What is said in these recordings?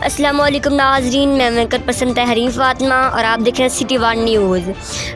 अस्सलामुअलैकुम नाज़रीन, मैं वेंकट पसंद तहरीन फ़ातिमा और आप देख रहे हैं सिटी वन न्यूज़।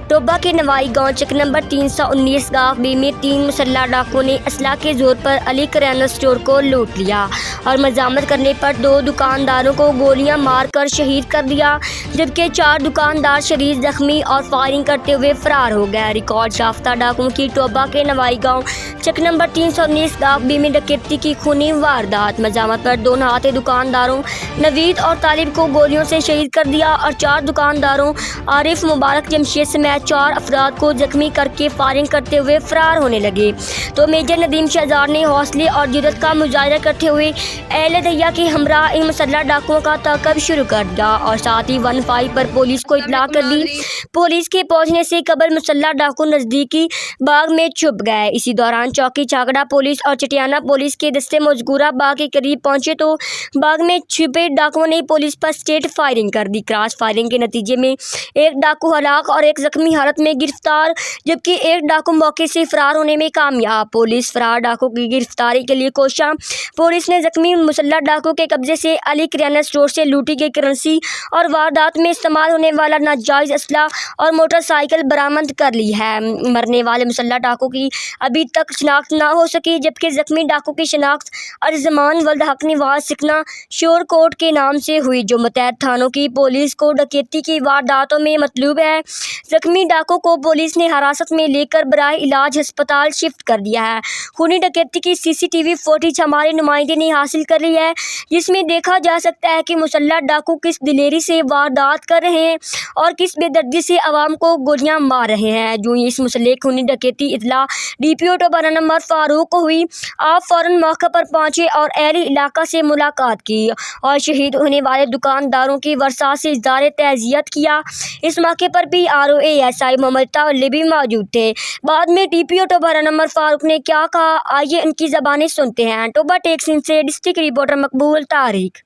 टोबा के नवाई गांव चक नंबर 319 गाँव बी में 3 मुसल्लह डाकुओं ने असला के जोर पर अली किराना स्टोर को लूट लिया और मजामत करने पर 2 दुकानदारों को गोलियां मारकर शहीद कर दिया, जबकि 4 दुकानदार शदीद जख्मी और फायरिंग करते हुए फरार हो गए। रिकॉर्ड याफ्ता डाकुओं की टोबा के नवाई गाँव चक नंबर 319 गाँव बी में डकैती की खूनी वारदात। मजामत पर 2 नहाते दुकानदारों नवीद और तालिब को गोलियों से शहीद कर दिया और 4 दुकानदारों आरिफ, मुबारक, जमशेद समेत 4 अफराद को जख्मी करके फायरिंग करते हुए फरार होने लगे। तो मेजर नदीम शहजाद ने हौसले और जुर्रत का मुजाहिरा करते हुए अहले दैया के हमरा इन मुसल्लह डाकुओं का ताक़ब शुरू कर दिया और साथ ही 15 पर पुलिस को इत्तला कर दी। पुलिस के पहुंचने से कबल मुसल्लह डाकू नज़दीकी बाग में छुप गए। इसी दौरान चौकी चाकड़ा पुलिस और चटियाना पुलिस के दस्ते मजकूरा बाग के करीब पहुंचे तो बाग में छुपे डाकुओं ने पुलिस पर स्टेट फायरिंग कर दी। क्रॉस फायरिंग के नतीजे में 1 डाकू हलाक और 1 जख्मी हालत में गिरफ्तार, जबकि 1 डाकू मौके से फरार होने में कामयाब। पुलिस फरार डाकू की गिरफ्तारी के लिए कोशा। पुलिस ने जख्मी मुसल्लह डाकू के कब्जे से अली किराना स्टोर से लूटी गई करेंसी और वारदात में इस्तेमाल होने वाला नाजायज असला और मोटरसाइकिल बरामद कर ली है। मरने वाले मुसल्लह डाकू की अभी तक शिनाख्त ना हो सकी, जबकि जख्मी डाकू की शिनाख्त अर्जमान वल्द हक निवाज सिकना शोरकोट के नाम से हुई, जो मुतहद थानों की पुलिस को डकैती की वारदातों में मतलूब है। जख्मी डाकू को पुलिस ने हिरासत में लेकर बराए इलाज अस्पताल शिफ्ट कर दिया है। खूनी डकैती की CCTV फुटेज हमारे नुमाइंदे ने हासिल कर ली है, जिसमें देखा जा सकता है कि मुसल्लह डाकू किस दिलेरी से वारदात कर रहे हैं और किस बेदर्दी से आवाम को गोलियां मार रहे हैं। जो इस मुसल्लह खूनी डकैती इत्तला DPO टोबा नंबर फारूक को हुई, आप फ़ौरन मौके पर पहुंचे और अहली इलाका से मुलाकात की और शहीद होने वाले दुकानदारों की वर्षा से इज़हार तज़ियत किया। इस मौके पर भी RO ASI मोहम्मद अली भी मौजूद थे। बाद में DPO टोबा नंबर फारूक ने क्या कहा, आइए इनकी ज़बानी सुनते हैं। टोबा टेक्स से डिस्ट्रिक्ट रिपोर्टर मकबूल तारिक।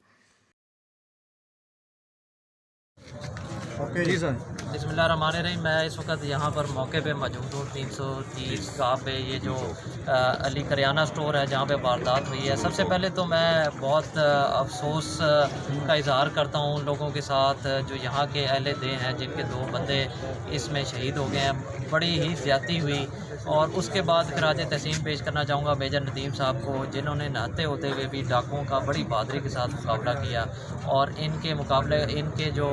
जी सर। बिस्मिल्लाहिर्रहमानिर्रहीम। मैं इस वक्त यहाँ पर मौके पे मौजूद हूँ 330 गाँव पे, ये जो अली करियाना स्टोर है जहाँ पे वारदात हुई है। सबसे पहले तो मैं बहुत अफसोस का इजहार करता हूँ उन लोगों के साथ जो यहाँ के अहले दे हैं, जिनके 2 बंदे इसमें शहीद हो गए हैं। बड़ी ही ज़्यादती हुई और उसके बाद खराज तहसीन पेश करना चाहूँगा मेजर नदीम साहब को, जिन्होंने नहाते होते हुए भी डाकुओं का बड़ी बहादुरी के साथ मुकाबला किया और इनके मुकाबले इनके जो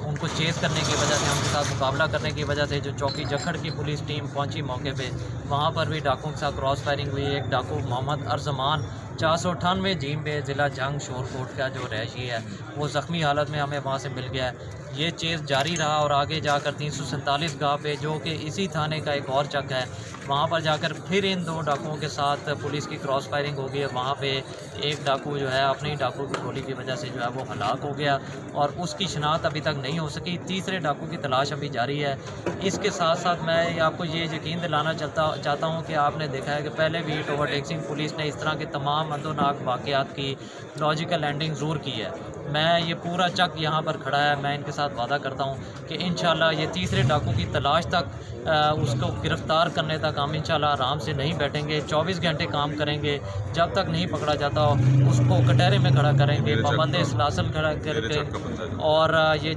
उनको चेज़ करने की वजह से, उनके साथ मुकाबला करने की वजह से जो चौकी जखड़ की पुलिस टीम पहुंची मौके पे, वहां पर भी डाकुओं के साथ क्रॉस फायरिंग हुई। एक डाकू मोहम्मद अर्जमान 498 जीम पे ज़िला जंग शोरकोट का जो रहायशी है, वो ज़ख्मी हालत में हमें वहाँ से मिल गया है। ये चेज़ जारी रहा और आगे जाकर 347 गाँव पे, जो कि इसी थाने का एक और चक है, वहाँ पर जाकर फिर इन 2 डाकुओं के साथ पुलिस की क्रॉस फायरिंग हो गई है। वहाँ पे एक डाकू जो है अपनी डाकू की गोली की वजह से जो है वो हलाक हो गया और उसकी शनाख्त अभी तक नहीं हो सकी। तीसरे डाकू की तलाश अभी जारी है। इसके साथ साथ मैं आपको ये यकीन दिलाना चाहता हूँ कि आपने देखा है कि पहले भी टोबा टेक्सिंग पुलिस ने इस तरह के तमाम अंदोनाक वाक़यात की लॉजिकल एंडिंग ज़रूर की है। मैं ये पूरा चक यहाँ पर खड़ा है, मैं इनके साथ वादा करता हूँ कि इंशाल्लाह ये तीसरे डाकू की तलाश तक उसको गिरफ़्तार करने तक हम इंशाल्लाह आराम से नहीं बैठेंगे। 24 घंटे काम करेंगे, जब तक नहीं पकड़ा जाता उसको कटहरे में खड़ा करेंगे, पाबंद सलासल खड़ा करके और ये